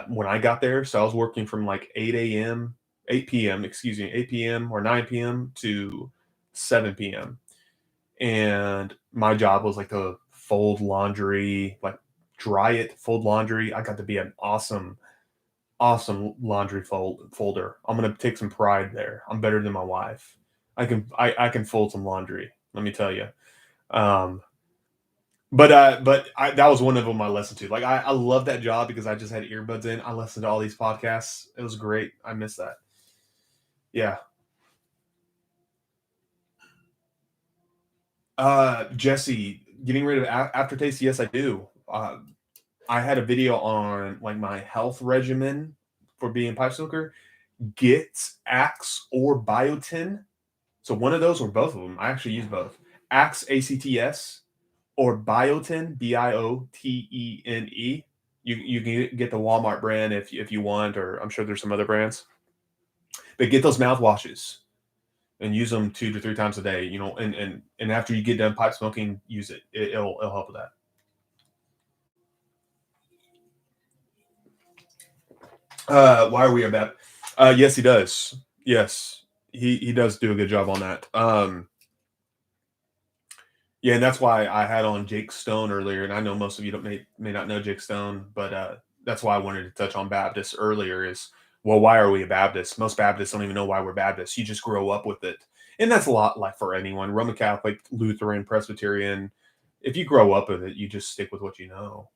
when I got there. So I was working from like 8 p.m., excuse me, 8 p.m. or 9 p.m. to 7 p.m. And my job was like to fold laundry, like dry it, fold laundry. I got to be an awesome laundry folder. I'm gonna take some pride there. I'm better than my wife. I can fold some laundry. Let me tell you. Um, that was one of them I listened to. Like I love that job because I just had earbuds in. I listened to all these podcasts. It was great. I miss that. Yeah. Jesse, getting rid of aftertaste. Yes, I do. I had a video on like my health regimen for being pipe smoker. Get Axe or Biotin. So one of those or both of them. I actually use both. Axe ACTS or Biotin Biotene. You can get the Walmart brand if you want, or I'm sure there's some other brands. But get those mouthwashes and use them 2 to 3 times a day. And after you get done pipe smoking, use it. It'll help with that. Why are we about? Yes, he does. Yes, he does do a good job on that. Yeah, and that's why I had on Jake Stone earlier, and I know most of you may not know Jake Stone, but that's why I wanted to touch on Baptist earlier. Is well, why are we a Baptist? Most Baptists don't even know why we're Baptists. You just grow up with it, and that's a lot like for anyone: Roman Catholic, Lutheran, Presbyterian. If you grow up with it, you just stick with what you know.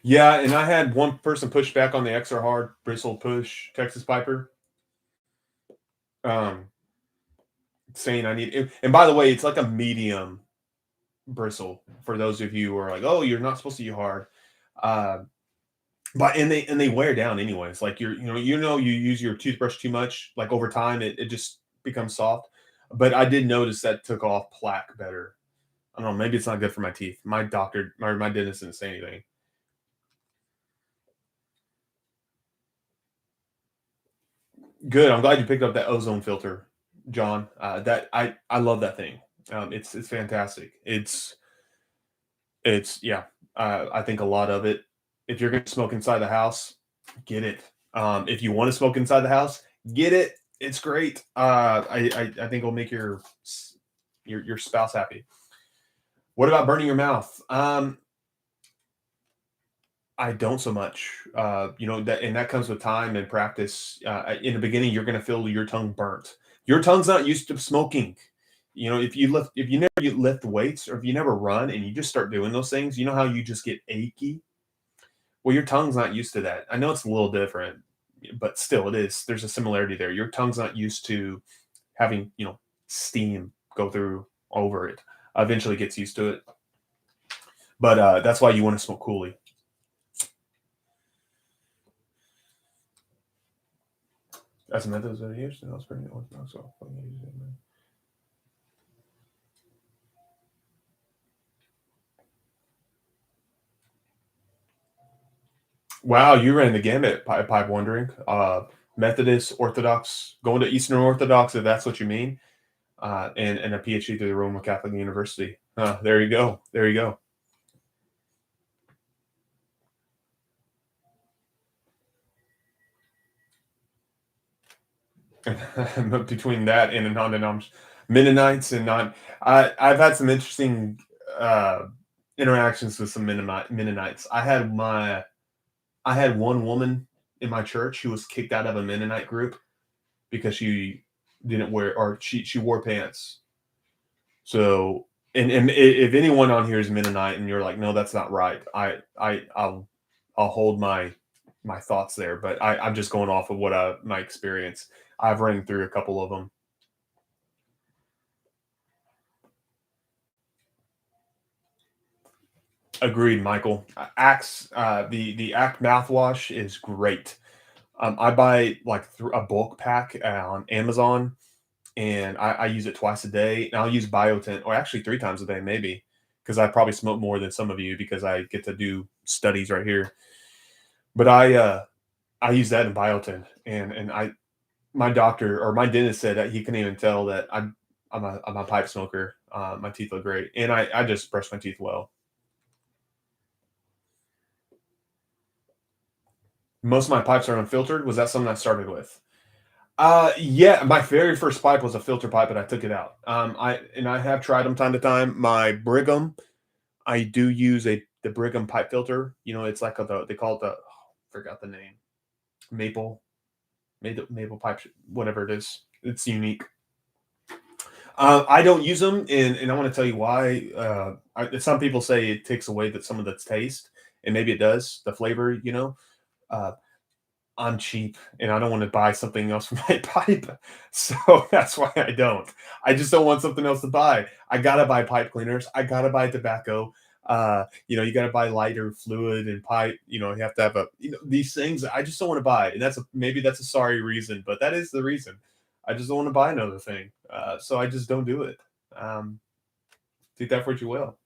Yeah, and I had one person push back on the extra hard bristle push Texas Piper, um, saying I need. And by the way, it's like a medium bristle for those of you who are like, oh, you're not supposed to use hard. Uh, but and they wear down anyways. Like you use your toothbrush too much, like over time it just becomes soft. But I did notice that took off plaque better. I don't know, maybe it's not good for my teeth. My dentist didn't say anything. Good. I'm glad you picked up that ozone filter, John. That I love that thing. It's fantastic. It's yeah. I think a lot of it. If you're going to smoke inside the house, get it. If you want to smoke inside the house, get it. It's great. I think it'll make your spouse happy. What about burning your mouth? I don't so much. That comes with time and practice. In the beginning, you're going to feel your tongue burnt. Your tongue's not used to smoking. If you never lift weights or if you never run and you just start doing those things, you know how you just get achy. Well, your tongue's not used to that. I know it's a little different, but still, it is. There's a similarity there. Your tongue's not used to having steam go through over it. Eventually, gets used to it. But that's why you want to smoke coolly. As a method of use, I was pregnant with myself. Wow, you ran the gamut, pipe wondering. Methodist, Orthodox, going to Eastern Orthodox, if that's what you mean, and a PhD through the Roman Catholic University. There you go. There you go. Between that and a non-denominational Mennonites and not, I've had some interesting uh, interactions with some Mennonites. I had one woman in my church who was kicked out of a Mennonite group because she didn't wear or she wore pants. So and if anyone on here is Mennonite and you're like, no, that's not right. I'll hold my thoughts there, but I'm just going off of what my experience. I've run through a couple of them. Agreed, Michael. Axe, the Act mouthwash is great. I buy like a bulk pack on Amazon. and I use it twice a day. And I'll use biotin, or actually 3 times a day, maybe, because I probably smoke more than some of you because I get to do studies right here. But I use that in biotin, and my doctor or my dentist said that he couldn't even tell that I'm a pipe smoker. My teeth look great, and I just brush my teeth well. Most of my pipes are unfiltered. Was that something I started with? Yeah, my very first pipe was a filter pipe, but I took it out. I have tried them time to time. My Brigham, I do use the Brigham pipe filter. You know, it's like they call it forgot the name, maple, maple pipe, whatever it is. It's unique. I don't use them, and I want to tell you why. Some people say it takes away some of the taste, and maybe it does, the flavor. Uh, I'm cheap, and I don't want to buy something else for my pipe, so that's why I don't. I just don't want something else to buy. I gotta buy pipe cleaners. I gotta buy tobacco. You gotta buy lighter fluid and pipe. You have to have these things. I just don't want to buy, and maybe that's a sorry reason, but that is the reason. I just don't want to buy another thing, so I just don't do it. Um, Take that for what you will.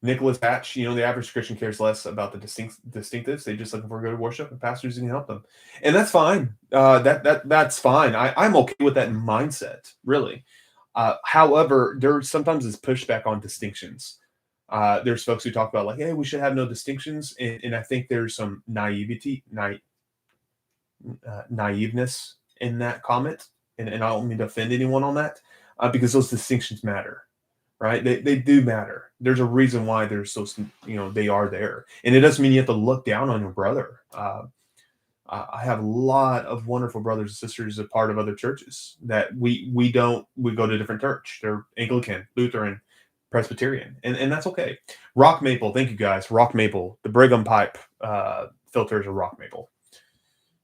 Nicholas Hatch, the average Christian cares less about the distinctives. They just looking for good worship and pastors who can help them, and that's fine. That's fine. I'm okay with that mindset, really. However, there sometimes is pushback on distinctions. There's folks who talk about like, hey, we should have no distinctions, and I think there's some naiveness in that comment, and I don't mean to offend anyone on that, because those distinctions matter, right? They do matter. There's a reason why there's those, they are there, and it doesn't mean you have to look down on your brother. I have a lot of wonderful brothers and sisters as part of other churches that we go to different church. They're Anglican, Lutheran, Presbyterian, and that's okay. Rock maple, thank you guys. Rock maple, the Brigham pipe filters are rock maple.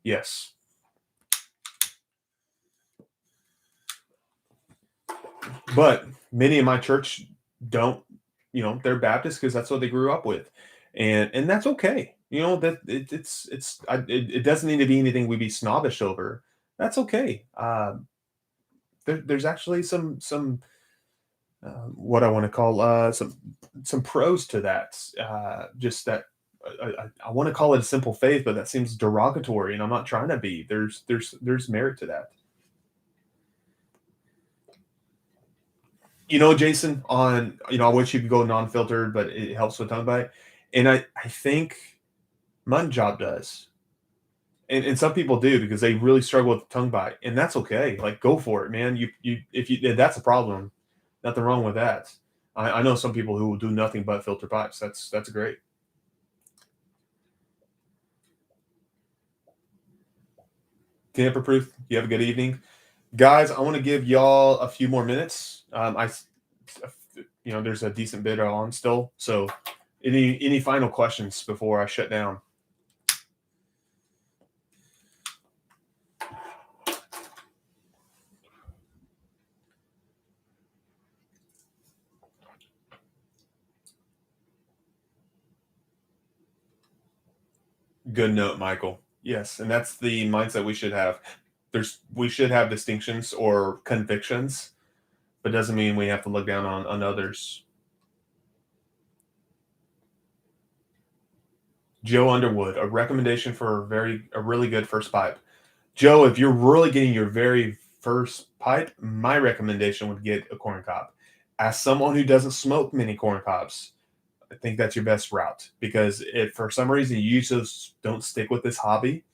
Yes. But many in my church don't, they're Baptist because that's what they grew up with, and that's okay. That it doesn't need to be anything we be snobbish over. That's okay. There's actually some what I want to call some pros to that. Just that I want to call it a simple faith, but that seems derogatory, and I'm not trying to be. There's merit to that. Jason, I wish you could go non-filtered, but it helps with tongue bite. And I think Mutton Job does. And some people do because they really struggle with tongue bite. And that's okay. Like, go for it, man. If that's a problem, nothing wrong with that. I know some people who will do nothing but filter pipes. That's great. Tamper proof. You have a good evening. Guys, I want to give y'all a few more minutes. There's a decent bit on still. So any final questions before I shut down? Good note, Michael. Yes, and that's the mindset we should have. We should have distinctions or convictions, but doesn't mean we have to look down on others. Joe Underwood, a recommendation for a really good first pipe. Joe, if you're really getting your very first pipe, my recommendation would get a corn cob. As someone who doesn't smoke many corn cobs, I think that's your best route, because if for some reason you just don't stick with this hobby,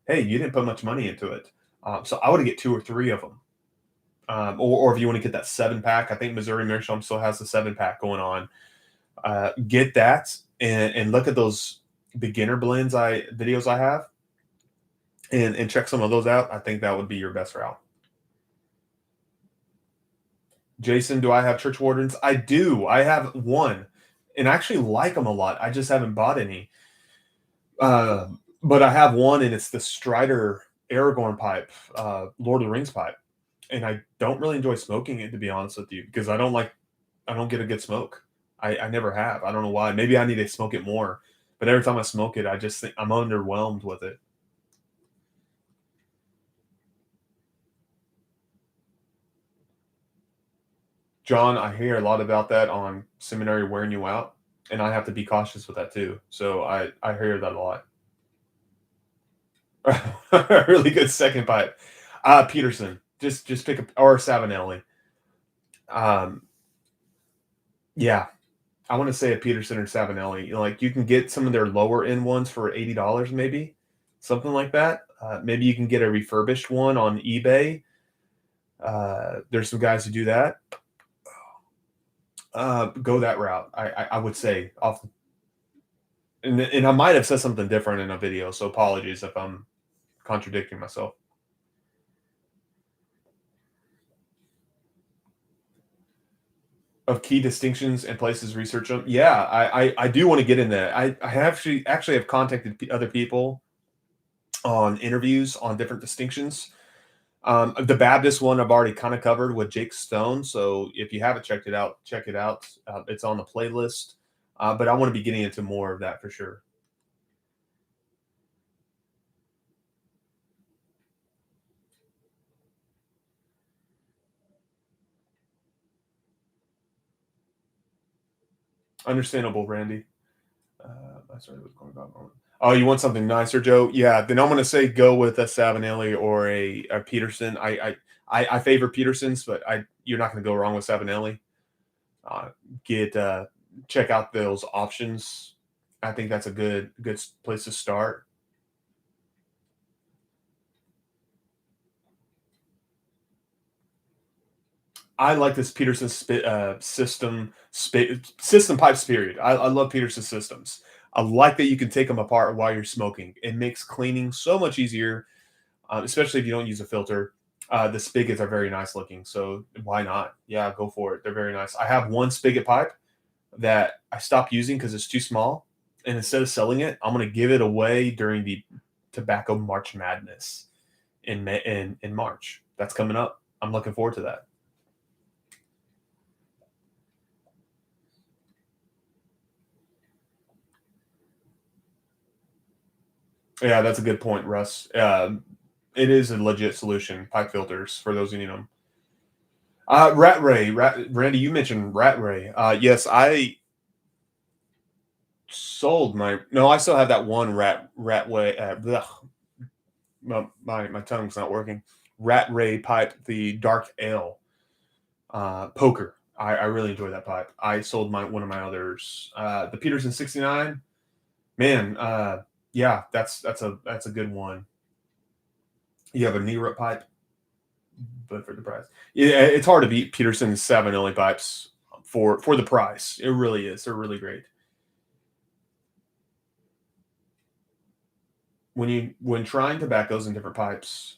hey, you didn't put much money into it. So I would get 2 or 3 of them. Or if you want to get that 7-pack, I think Missouri Meerschaum still has the 7-pack going on. Get that and look at those beginner blends videos I have, and check some of those out. I think that would be your best route. Jason, do I have church wardens? I do. I have one, and I actually like them a lot. I just haven't bought any. But I have one, and it's the Strider Aragorn pipe, Lord of the Rings pipe, and I don't really enjoy smoking it, to be honest with you, because I don't get a good smoke. I never have. I don't know why. Maybe I need to smoke it more. But every time I smoke it, I just think I'm underwhelmed with it. John, I hear a lot about that on seminary wearing you out, and I have to be cautious with that too. So I hear that a lot. Really good second pipe. Peterson. Just pick up or Savinelli. Um, yeah, I want to say a Peterson or Savinelli. You know, like you can get some of their lower end ones for $80, maybe something like that. Maybe you can get a refurbished one on eBay. There's some guys who do that. Go that route. I would say off, and I might have said something different in a video, so apologies if I'm contradicting myself. Of key distinctions and places to research them. Yeah, I do want to get in that. I actually have contacted other people on interviews on different distinctions. The Baptist one I've already kind of covered with Jake Stone. So if you haven't checked it out, check it out. It's on the playlist. But I want to be getting into more of that for sure. Understandable, Randy. I started with going about. Oh, you want something nicer, Joe? Yeah, then I'm going to say go with a Savinelli or a Peterson. I favor Petersons, but you're not going to go wrong with Savinelli. Get check out those options. I think that's a good place to start. I like this Peterson system pipes. Period. I love Peterson systems. I like that you can take them apart while you're smoking. It makes cleaning so much easier, especially if you don't use a filter. The spigots are very nice looking, so why not? Yeah, go for it. They're very nice. I have one spigot pipe that I stopped using because it's too small, and instead of selling it, I'm going to give it away during the Tobacco March Madness in in March. That's coming up. I'm looking forward to that. Yeah, that's a good point, Russ. It is a legit solution. Pipe filters for those who need them. Randy, you mentioned Rat Ray. Yes, I sold my. No, I still have that one Rat Way. My tongue's not working. Rat Ray pipe, the dark ale poker. I really enjoy that pipe. I sold one of my others. The Peterson 69. Man, yeah, that's a good one. You have a Nero pipe, but for the price, yeah, it's hard to beat Peterson's Savinelli pipes for the price. It really is. They're really great. When trying tobaccos in different pipes,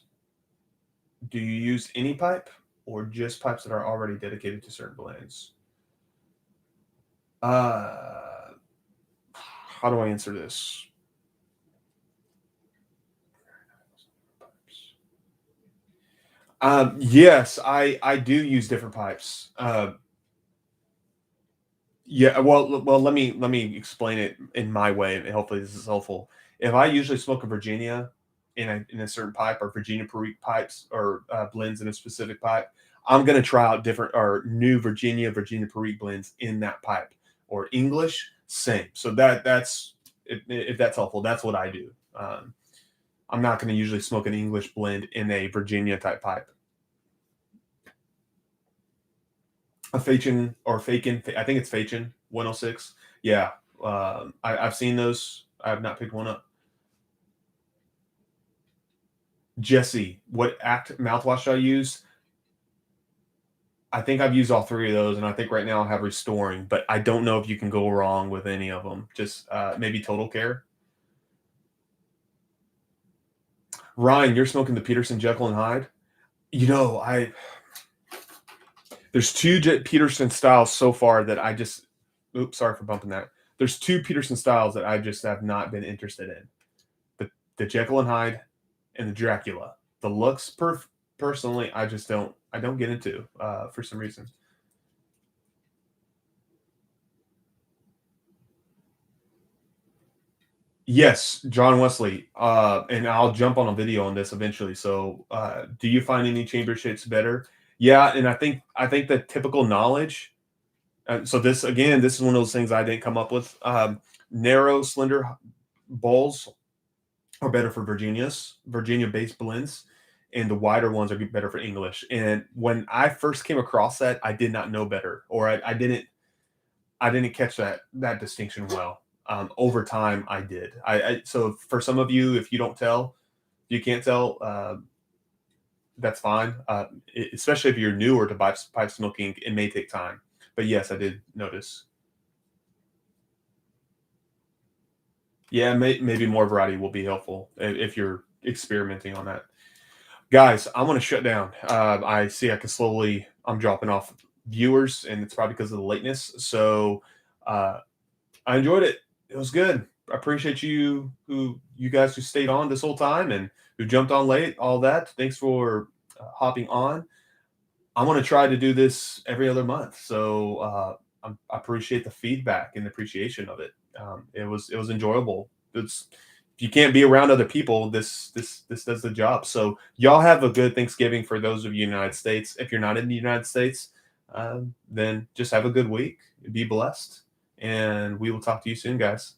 do you use any pipe or just pipes that are already dedicated to certain blends? Uh, how do I answer this? Yes, I do use different pipes. Yeah, well, let me explain it in my way, and hopefully this is helpful. If I usually smoke a Virginia in a certain pipe, or Virginia Perique pipes, or blends in a specific pipe, I'm going to try out different or new Virginia Perique blends in that pipe, or English, same. So that's if that's helpful, that's what I do. I'm not going to usually smoke an English blend in a Virginia type pipe. A Fachin or Fakin, I think it's Fachin 106. Yeah, I've seen those. I have not picked one up. Jesse, what act mouthwash I use? I think I've used all three of those, and I think right now I have Restoring, but I don't know if you can go wrong with any of them. Just maybe Total Care. Ryan, you're smoking the Peterson Jekyll and Hyde. You know, there's two Peterson styles so far that I just. Oops, sorry for bumping that. There's two Peterson styles that I just have not been interested in. The Jekyll and Hyde and the Dracula. The looks, personally, I don't get into for some reason. Yes, John Wesley, and I'll jump on a video on this eventually. So, do you find any chamber shapes better? Yeah, and I think the typical knowledge. So this again, this is one of those things I didn't come up with. Narrow, slender bowls are better for Virginia-based blends, and the wider ones are better for English. And when I first came across that, I did not know better, or I didn't catch that distinction well. Over time, I did. So for some of you, if you don't tell, you can't tell. That's fine. Especially if you're newer to pipe smoking, it may take time. But yes, I did notice. Yeah, maybe more variety will be helpful if you're experimenting on that. Guys, I want to shut down. I see I can slowly, I'm dropping off viewers, and it's probably because of the lateness. So uh, I enjoyed it. It was good. I appreciate you guys who stayed on this whole time and who jumped on late, all that. Thanks for hopping on. I want to try to do this every other month. So I appreciate the feedback and the appreciation of it. It was enjoyable. It's if you can't be around other people, this does the job. So y'all have a good Thanksgiving for those of you in the United States. If you're not in the United States, then just have a good week. Be blessed, and we will talk to you soon, guys.